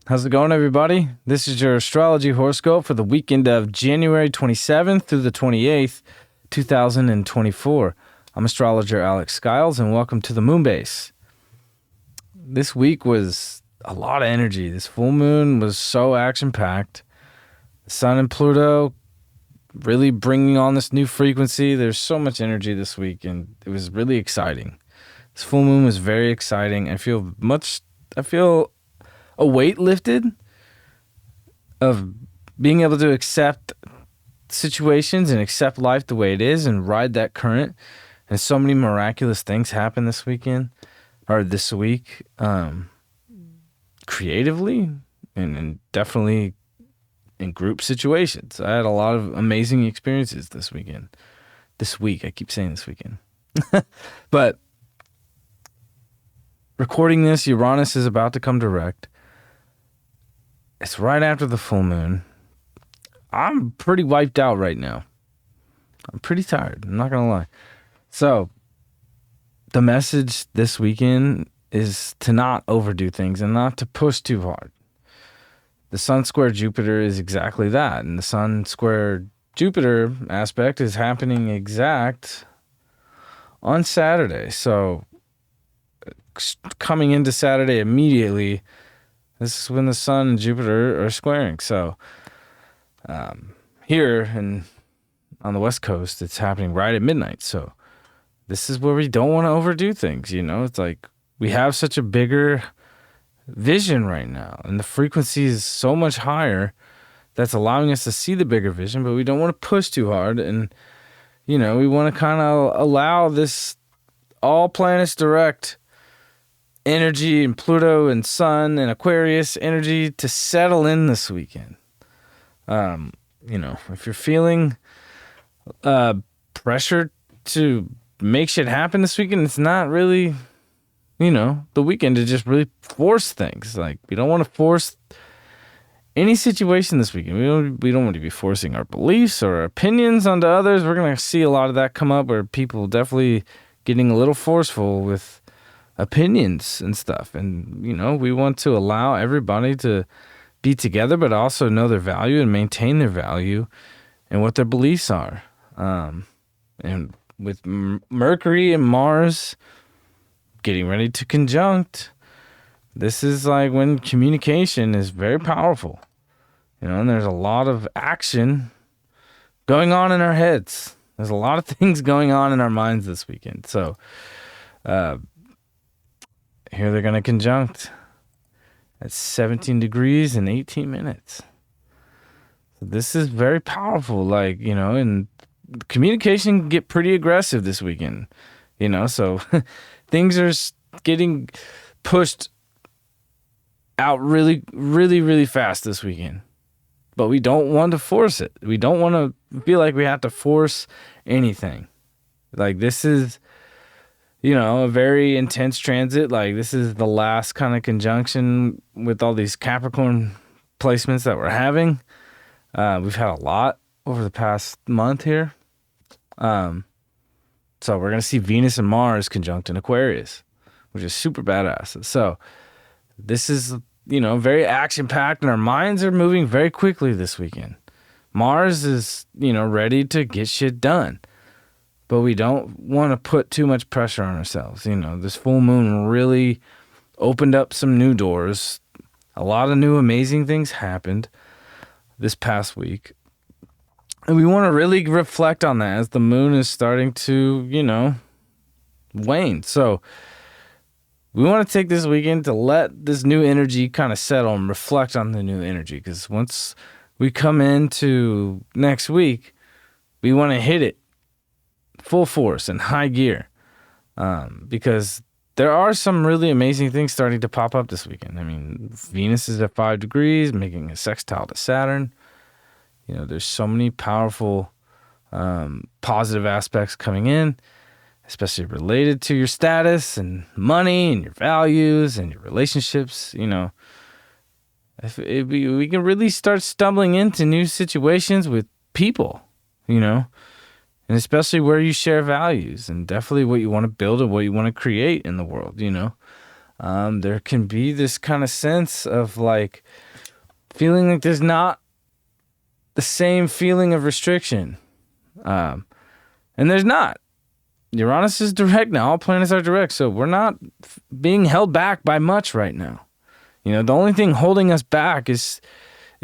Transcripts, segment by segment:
How's it going, everybody? This is your Astrology Horoscope for the weekend of January 27th through the 28th, 2024. I'm astrologer Alex Skyles, and welcome to the Moon Base. This week was a lot of energy. This full moon was so action-packed. The Sun and Pluto really bringing on this new frequency. There's so much energy this week, and it was really exciting. This full moon was very exciting. I feel a weight lifted of being able to accept situations and accept life the way it is and ride that current. And so many miraculous things happened this week, creatively and definitely in group situations. I had a lot of amazing experiences this week. I keep saying this weekend. But recording this, Uranus is about to come direct. It's right after the full moon. I'm pretty wiped out right now. I'm pretty tired. I'm not going to lie. So the message this weekend is to not overdo things and not to push too hard. The Sun square Jupiter is exactly that. And the Sun square Jupiter aspect is happening exact on Saturday. So coming into Saturday immediately, this is when the Sun and Jupiter are squaring. So here on the West Coast, it's happening right at midnight. So this is where we don't want to overdo things. It's like we have such a bigger vision right now, and the frequency is so much higher that's allowing us to see the bigger vision, but we don't want to push too hard. And, we want to kind of allow this all planets direct energy and Pluto and Sun and Aquarius energy to settle in this weekend. If you're feeling pressure to make shit happen this weekend, it's not really, the weekend to just really force things. Like, we don't want to force any situation this weekend. We don't want to be forcing our beliefs or our opinions onto others. We're going to see a lot of that come up where people definitely getting a little forceful with opinions and stuff. And, we want to allow everybody to be together, but also know their value and maintain their value and what their beliefs are. And with Mercury and Mars getting ready to conjunct, this is like when communication is very powerful, and there's a lot of action going on in our heads. There's a lot of things going on in our minds this weekend. So, here they're going to conjunct at 17 degrees and 18 minutes. So this is very powerful, and communication can get pretty aggressive this weekend, so things are getting pushed out really, really, really fast this weekend. But we don't want to force it. We don't want to feel like we have to force anything. Like, this is, a very intense transit. Like, this is the last kind of conjunction with all these Capricorn placements that we're having. We've had a lot over the past month here. So we're going to see Venus and Mars conjunct in Aquarius, which is super badass. So this is, very action-packed, and our minds are moving very quickly this weekend. Mars is, ready to get shit done. But we don't want to put too much pressure on ourselves. This full moon really opened up some new doors. A lot of new amazing things happened this past week. And we want to really reflect on that as the moon is starting to, wane. So we want to take this weekend to let this new energy kind of settle and reflect on the new energy. Because once we come into next week, we want to hit it full force and high gear, because there are some really amazing things starting to pop up this weekend. I mean, Venus is at 5 degrees, making a sextile to Saturn. There's so many powerful, positive aspects coming in, especially related to your status and money and your values and your relationships. If we can really start stumbling into new situations with people, and especially where you share values and definitely what you want to build and what you want to create in the world, There can be this kind of sense of like feeling like there's not the same feeling of restriction. And there's not. Uranus is direct now. All planets are direct. So we're not being held back by much right now. The only thing holding us back is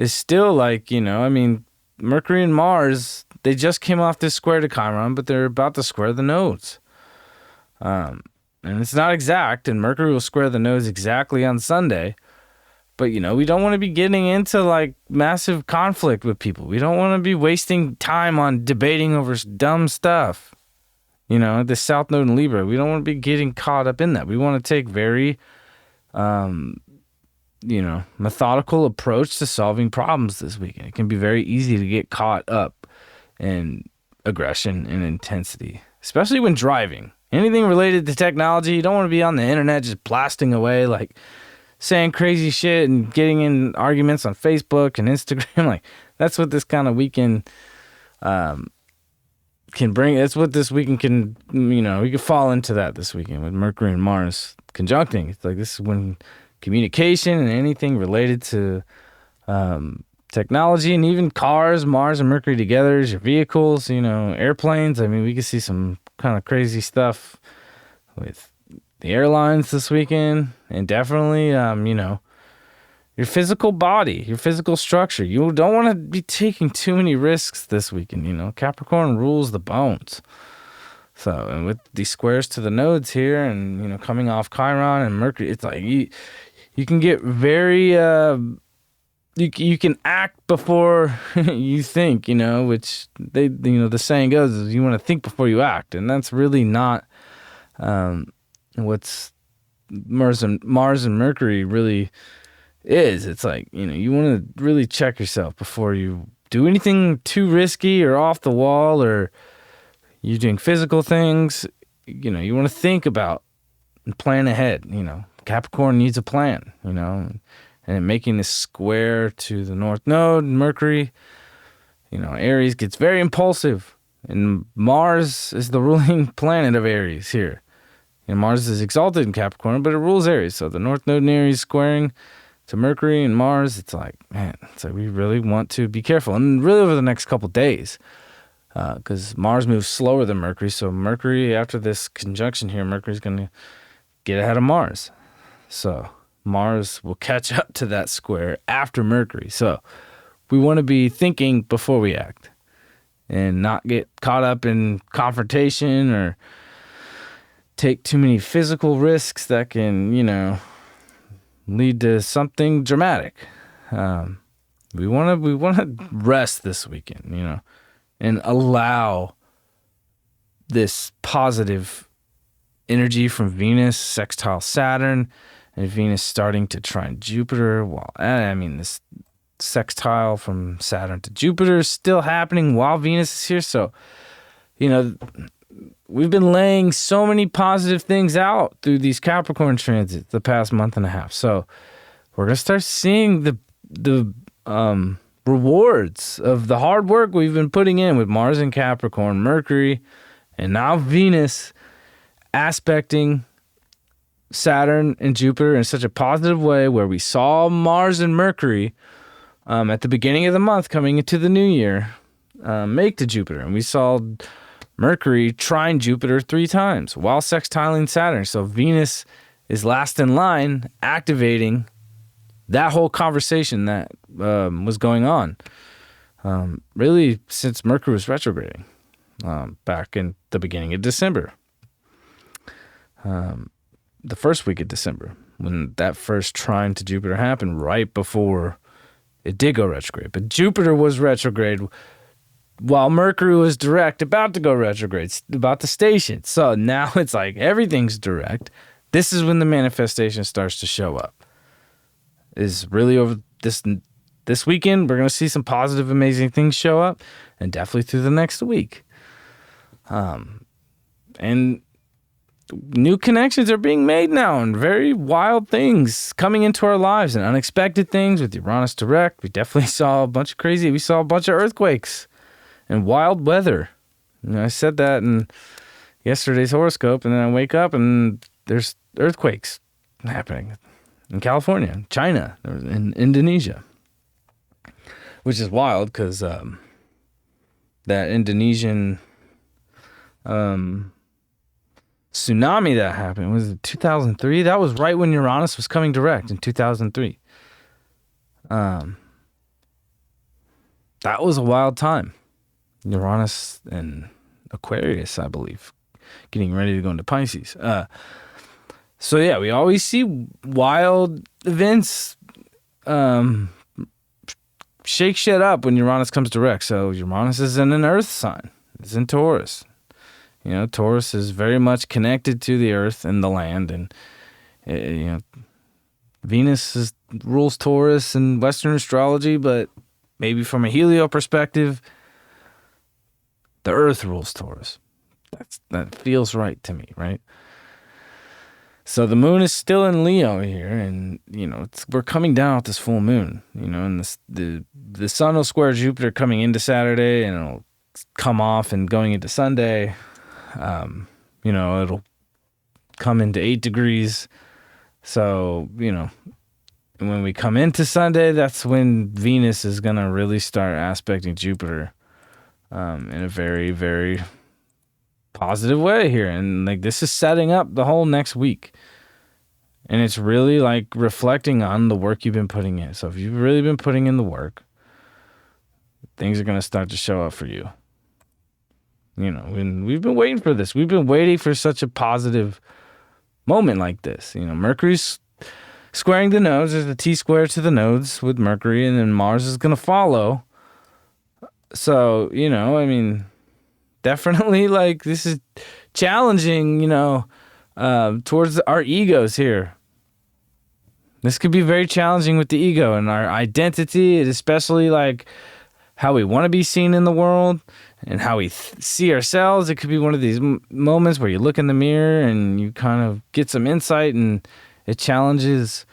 still like, I mean, Mercury and Mars, they just came off this square to Chiron, but they're about to square the nodes. And it's not exact, and Mercury will square the nodes exactly on Sunday. But, we don't want to be getting into like massive conflict with people. We don't want to be wasting time on debating over dumb stuff. The South Node in Libra, we don't want to be getting caught up in that. We want to take very, methodical approach to solving problems this weekend. It can be very easy to get caught up in aggression and intensity, especially when driving. Anything related to technology, you don't want to be on the internet just blasting away, like saying crazy shit and getting in arguments on Facebook and Instagram. Like, that's what this kind of weekend can bring. That's what this weekend can, we can fall into that this weekend with Mercury and Mars conjuncting. It's like this is when communication and anything related to technology and even cars, Mars and Mercury together, your vehicles, airplanes. I mean, we could see some kind of crazy stuff with the airlines this weekend, and definitely, your physical body, your physical structure. You don't want to be taking too many risks this weekend. Capricorn rules the bones. So, and with these squares to the nodes here and, coming off Chiron and Mercury, it's like you can get very, you can act before you think, which the saying goes is you want to think before you act. And that's really not what's Mars and Mercury really is. It's like, you want to really check yourself before you do anything too risky or off the wall, or you're doing physical things. You want to think about and plan ahead. Capricorn needs a plan, and making this square to the North Node, Mercury, Aries gets very impulsive, and Mars is the ruling planet of Aries here. Mars is exalted in Capricorn, but it rules Aries. So the North Node in Aries squaring to Mercury and Mars, it's like, man, we really want to be careful. And really over the next couple days, because Mars moves slower than Mercury. So Mercury, after this conjunction here, Mercury's going to get ahead of Mars. So Mars will catch up to that square after Mercury. So we want to be thinking before we act and not get caught up in confrontation or take too many physical risks that can, lead to something dramatic. We want to rest this weekend, and allow this positive energy from Venus sextile Saturn, and Venus starting to trine Jupiter. This sextile from Saturn to Jupiter is still happening while Venus is here. So, we've been laying so many positive things out through these Capricorn transits the past month and a half. So we're going to start seeing the rewards of the hard work we've been putting in with Mars and Capricorn, Mercury, and now Venus aspecting Saturn and Jupiter in such a positive way, where we saw Mars and Mercury at the beginning of the month coming into the new year make to Jupiter. And we saw Mercury trine Jupiter 3 times while sextiling Saturn. So Venus is last in line, activating that whole conversation that was going on really since Mercury was retrograding back in the beginning of December. The first week of December, when that first trine to Jupiter happened, right before it did go retrograde. But Jupiter was retrograde while Mercury was direct, about to go retrograde, about to station. So now it's like everything's direct. This is when the manifestation starts to show up. Is really over this weekend, we're going to see some positive, amazing things show up, and definitely through the next week. And new connections are being made now, and very wild things coming into our lives, and unexpected things with Uranus direct. We definitely saw a bunch of earthquakes and wild weather. I said that in yesterday's horoscope, and then I wake up and there's earthquakes happening in California, China, in Indonesia, which is wild because that Indonesian tsunami that happened was it 2003. That was right when Uranus was coming direct in 2003. That was a wild time. Uranus and Aquarius, I believe, getting ready to go into Pisces. So yeah, we always see wild events shake shit up when Uranus comes direct. So Uranus is in an earth sign. It's in Taurus. You know, Taurus is very much connected to the earth and the land. And, you know, Venus rules Taurus in Western astrology, but maybe from a helio perspective, the earth rules Taurus. That feels right to me, right? So the moon is still in Leo here, and you know we're coming down with this full moon. You know, and the sun will square Jupiter coming into Saturday, and it'll come off and going into Sunday. You know, it'll come into 8 degrees. So you know, when we come into Sunday, that's when Venus is gonna really start aspecting Jupiter in a very, very positive way here. And like this is setting up the whole next week. And it's really like reflecting on the work you've been putting in. So if you've really been putting in the work, things are going to start to show up for you. You know, and we've been waiting for this. We've been waiting for such a positive moment like this. You know, Mercury's squaring the nodes. There's a T-square to the nodes with Mercury, and then Mars is going to follow. So, you know, I mean, definitely, like, this is challenging, you know, towards our egos here. This could be very challenging with the ego and our identity, especially, like, how we want to be seen in the world and how we see ourselves. It could be one of these moments where you look in the mirror and you kind of get some insight, and it challenges,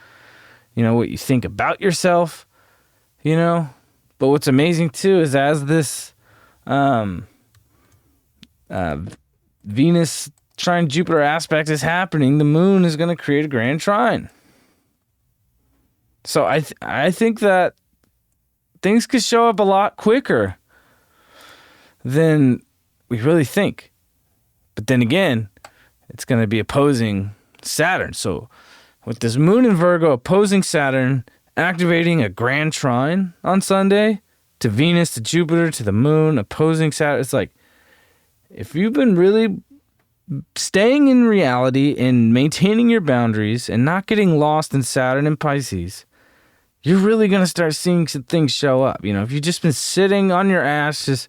you know, what you think about yourself, you know. But what's amazing, too, is as this Venus trine Jupiter aspect is happening, the moon is going to create a grand trine. So I think that things could show up a lot quicker than we really think. But then again, it's going to be opposing Saturn. So with this moon in Virgo opposing Saturn, activating a grand trine on Sunday to Venus, to Jupiter, to the moon, opposing Saturn, it's like, if you've been really staying in reality and maintaining your boundaries and not getting lost in Saturn and Pisces, you're really going to start seeing some things show up. You know, if you've just been sitting on your ass, just,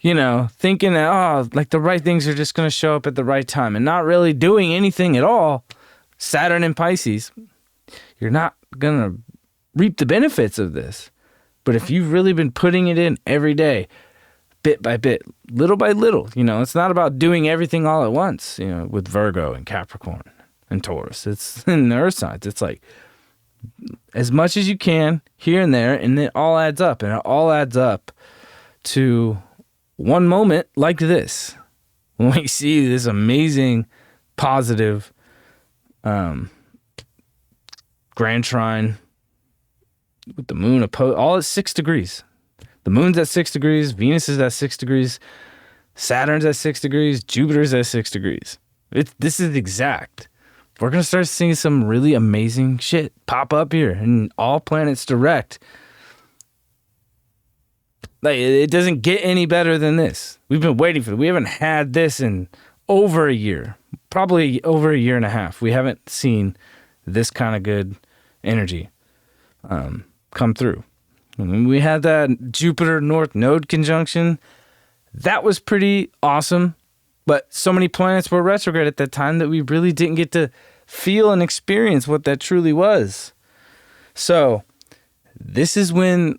you know, thinking that, oh, like the right things are just going to show up at the right time and not really doing anything at all, Saturn and Pisces, you're not going to reap the benefits of this. But if you've really been putting it in every day, bit by bit, little by little, you know, it's not about doing everything all at once, you know, with Virgo and Capricorn and Taurus. It's in the earth signs. It's like as much as you can here and there, and it all adds up. And it all adds up to one moment like this, when we see this amazing, positive grand trine with the moon all at 6 degrees. The moon's at 6 degrees, Venus is at 6 degrees, Saturn's at 6 degrees, Jupiter's at 6 degrees. This is exact. We're going to start seeing some really amazing shit pop up here, and all planets direct. Like, it doesn't get any better than this. We've been waiting for it. We haven't had this in over a year, probably over a year and a half. We haven't seen this kind of good energy come through. When we had that Jupiter North Node conjunction, that was pretty awesome. But so many planets were retrograde at that time that we really didn't get to feel and experience what that truly was. So this is when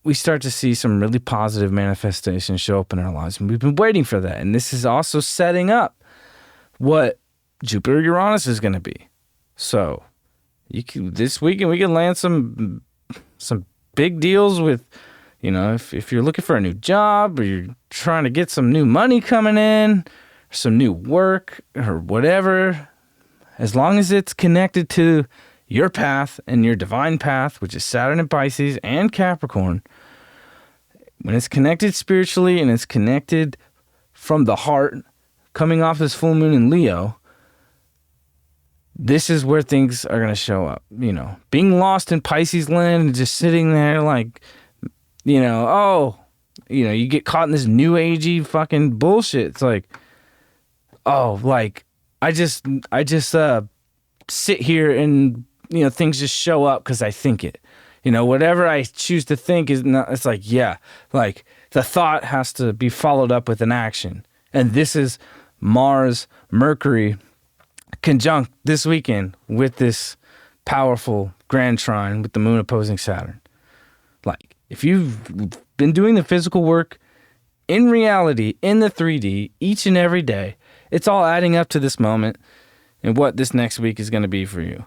we start to see some really positive manifestations show up in our lives. And we've been waiting for that. And this is also setting up what Jupiter Uranus is going to be. So this weekend we can land some big deals with, you know, if you're looking for a new job, or you're trying to get some new money coming in, or some new work, or whatever. as long as it's connected to your path and your divine path, which is Saturn in Pisces and Capricorn, when it's connected spiritually and it's connected from the heart, coming off this full moon in Leo, this is where things are going to show up. You know, being lost in Pisces land and just sitting there like, you know, you get caught in this new agey fucking bullshit. It's like, I just sit here and, you know, things just show up because I think it. You know, whatever I choose to think is not, it's like, yeah, like the thought has to be followed up with an action. And this is Mars, Mercury, conjunct this weekend with this powerful grand trine with the moon opposing Saturn. Like, if you've been doing the physical work in reality, in the 3D, each and every day, it's all adding up to this moment and what this next week is going to be for you.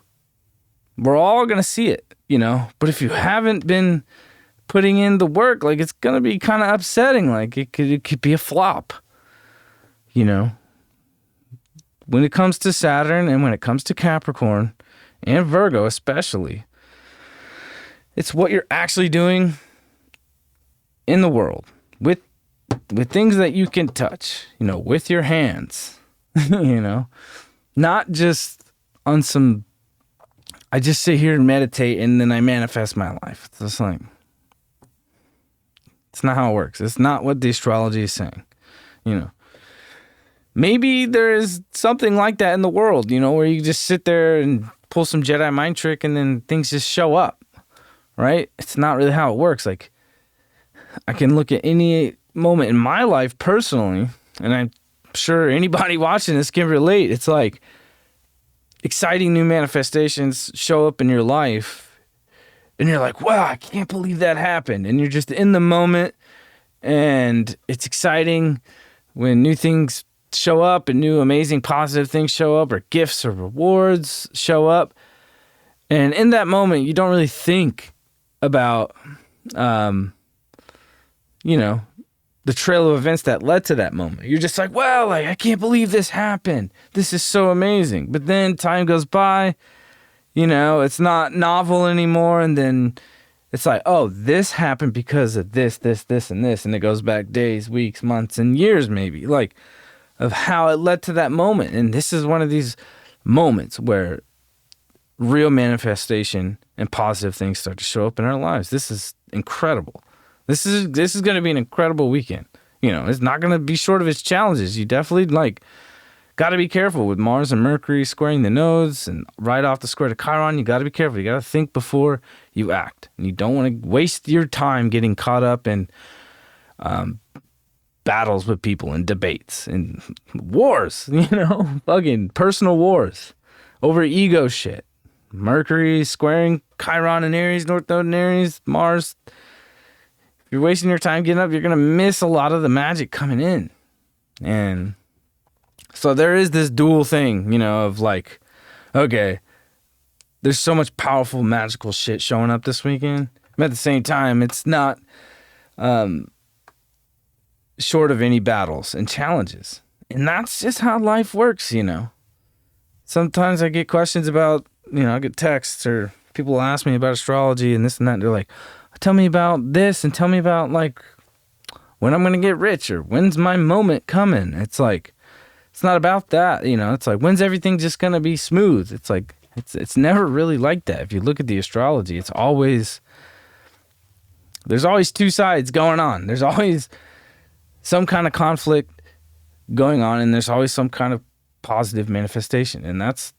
We're all going to see it, you know, but if you haven't been putting in the work, like, it's going to be kind of upsetting. Like, it could be a flop, you know. When it comes to Saturn and when it comes to Capricorn and Virgo especially, it's what you're actually doing in the world with things that you can touch, you know, with your hands, you know, not just on some, I just sit here and meditate and then I manifest my life. It's just like, it's not how it works. It's not what the astrology is saying, you know. Maybe there is something like that in the world, you know, where you just sit there and pull some Jedi mind trick and then things just show up, right? It's not really how it works. Like, I can look at any moment in my life personally, and I'm sure anybody watching this can relate. It's like exciting new manifestations show up in your life, and you're like, wow, I can't believe that happened. And you're just in the moment, and it's exciting when new things show up and new amazing positive things show up, or gifts or rewards show up. And in that moment, you don't really think about, you know, the trail of events that led to that moment. You're just like, wow, like, I can't believe this happened. This is so amazing. But then time goes by, you know, it's not novel anymore. And then it's like, oh, this happened because of this, and this. And it goes back days, weeks, months, and years maybe. Like, of how it led to that moment. And this is one of these moments where real manifestation and positive things start to show up in our lives. This is incredible. This is going to be an incredible weekend. You know, it's not going to be short of its challenges. You definitely, got to be careful with Mars and Mercury squaring the nodes, and right off the square to Chiron, you got to be careful. You got to think before you act. And you don't want to waste your time getting caught up in battles with people and debates and wars, you know, fucking personal wars over ego shit. Mercury squaring Chiron and Aries, North Node and Aries, Mars. If you're wasting your time getting up, you're going to miss a lot of the magic coming in. And so there is this dual thing, you know, of like, okay, there's so much powerful magical shit showing up this weekend. But at the same time, it's not short of any battles and challenges. And that's just how life works, you know. Sometimes I get questions about, you know, I get texts or people ask me about astrology and this and that. And they're like, tell me about this and tell me about, like, when I'm going to get rich or when's my moment coming. It's like, it's not about that, you know. It's like, when's everything just going to be smooth? It's like, it's never really like that. If you look at the astrology, it's always, there's always two sides going on. There's always some kind of conflict going on, and there's always some kind of positive manifestation. And that's,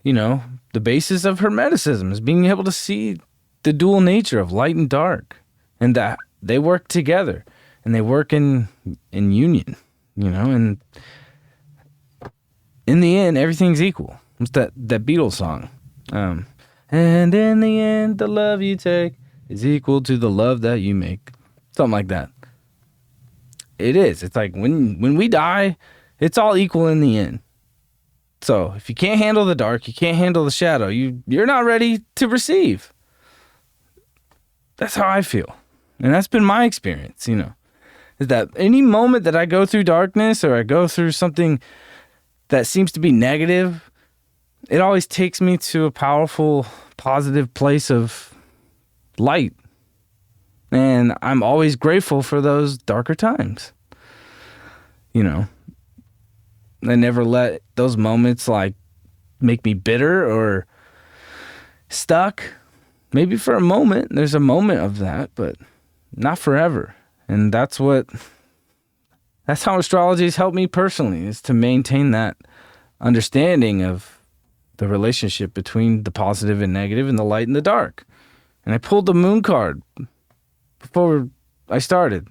you know, the basis of Hermeticism, is being able to see the dual nature of light and dark, and that they work together and they work in union, you know, and in the end, everything's equal. It's that Beatles song. And in the end, the love you take is equal to the love that you make. Something like that. It is. It's like when we die, it's all equal in the end. So if you can't handle the dark, you can't handle the shadow, you're not ready to receive. That's how I feel. And that's been my experience, you know. Is that any moment that I go through darkness or I go through something that seems to be negative, it always takes me to a powerful, positive place of light. And I'm always grateful for those darker times. You know, I never let those moments like make me bitter or stuck. Maybe for a moment, there's a moment of that, but not forever. And that's how astrology has helped me personally, is to maintain that understanding of the relationship between the positive and negative and the light and the dark. And I pulled the moon card before I started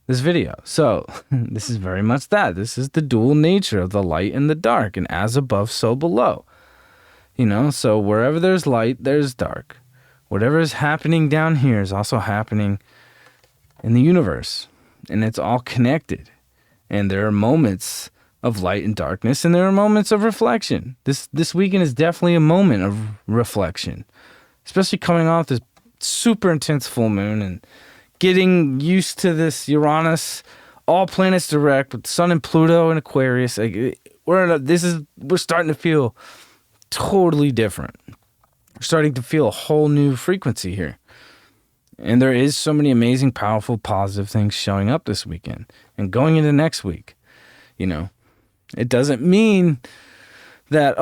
this video. So this is very much that. This is the dual nature of the light and the dark, and as above, so below. You know, so wherever there's light, there's dark. Whatever is happening down here is also happening in the universe, and it's all connected. And there are moments of light and darkness, and there are moments of reflection. This weekend is definitely a moment of reflection, especially coming off this super intense full moon and getting used to this Uranus, all planets direct with Sun and Pluto and Aquarius. Like we're starting to feel totally different. We're starting to feel a whole new frequency here. And there is so many amazing, powerful, positive things showing up this weekend and going into next week. You know, it doesn't mean that,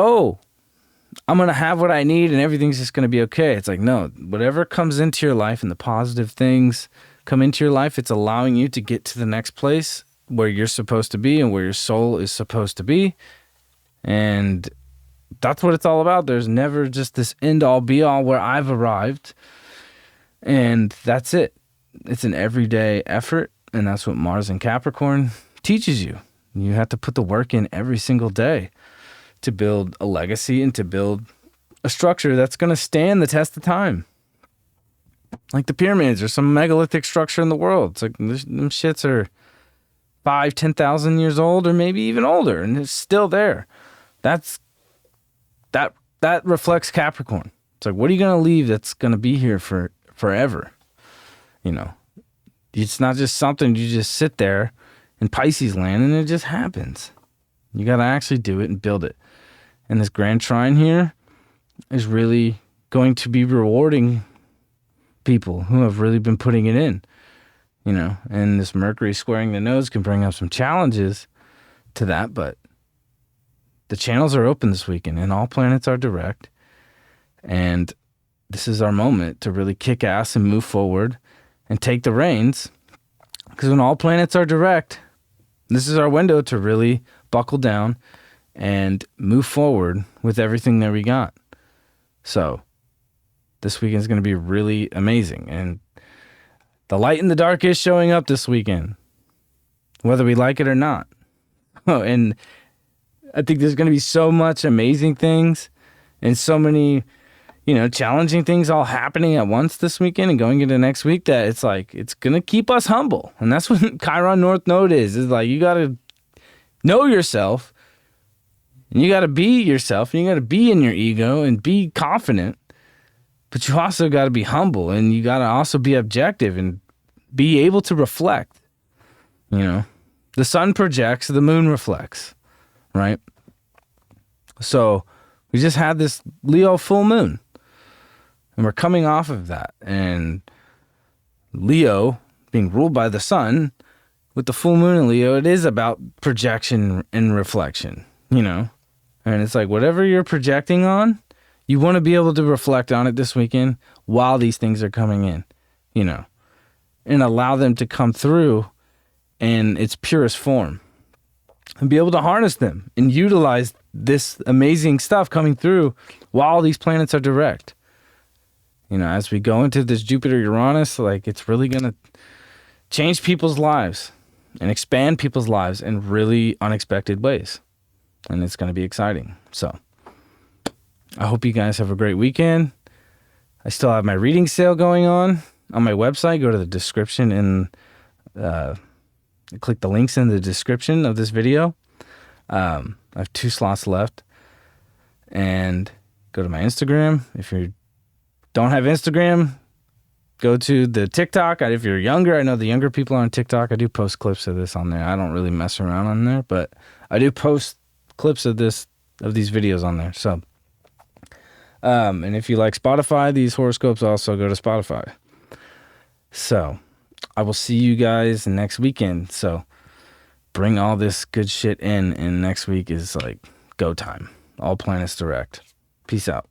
I'm going to have what I need and everything's just going to be okay. It's like, no, whatever comes into your life and the positive things come into your life, it's allowing you to get to the next place where you're supposed to be and where your soul is supposed to be. And that's what it's all about. There's never just this end all be all where I've arrived and that's it. It's an everyday effort, and that's what Mars and Capricorn teaches you. You have to put the work in every single day to build a legacy and to build a structure that's going to stand the test of time. Like the pyramids or some megalithic structure in the world. It's like them shits are 5,000, 10,000 years old or maybe even older, and it's still there. That reflects Capricorn. It's like, what are you going to leave that's going to be here for forever? You know, it's not just something you just sit there in Pisces land and it just happens. You got to actually do it and build it. And this grand trine here is really going to be rewarding people who have really been putting it in, you know, and this Mercury squaring the nose can bring up some challenges to that, but the channels are open this weekend and all planets are direct. And this is our moment to really kick ass and move forward and take the reins. Because when all planets are direct, this is our window to really buckle down and move forward with everything that we got. So this weekend is going to be really amazing. And the light and the dark is showing up this weekend, whether we like it or not. And I think there's going to be so much amazing things and so many, you know, challenging things all happening at once this weekend and going into next week that it's like, it's going to keep us humble. And that's what Chiron North Node is like, you got to know yourself and you got to be yourself and you got to be in your ego and be confident, but you also got to be humble and you got to also be objective and be able to reflect. You know, the sun projects, the moon reflects, right? So we just had this Leo full moon. And we're coming off of that. And Leo being ruled by the sun, with the full moon in Leo, it is about projection and reflection, you know? And it's like whatever you're projecting on, you want to be able to reflect on it this weekend while these things are coming in, you know? And allow them to come through in its purest form. And be able to harness them and utilize this amazing stuff coming through while these planets are direct. You know, as we go into this Jupiter-Uranus, like it's really going to change people's lives and expand people's lives in really unexpected ways. And it's going to be exciting. So I hope you guys have a great weekend. I still have my reading sale going on my website. Go to the description and click the links in the description of this video. I have 2 slots left. And go to my Instagram. If you don't have Instagram, go to the TikTok. If you're younger, I know the younger people are on TikTok. I do post clips of this on there. I don't really mess around on there, but I do post clips of these videos on there. So And if you like Spotify, these horoscopes also go to Spotify. So I will see you guys next weekend. So bring all this good shit in, and next week is like go time. All planets direct. Peace out.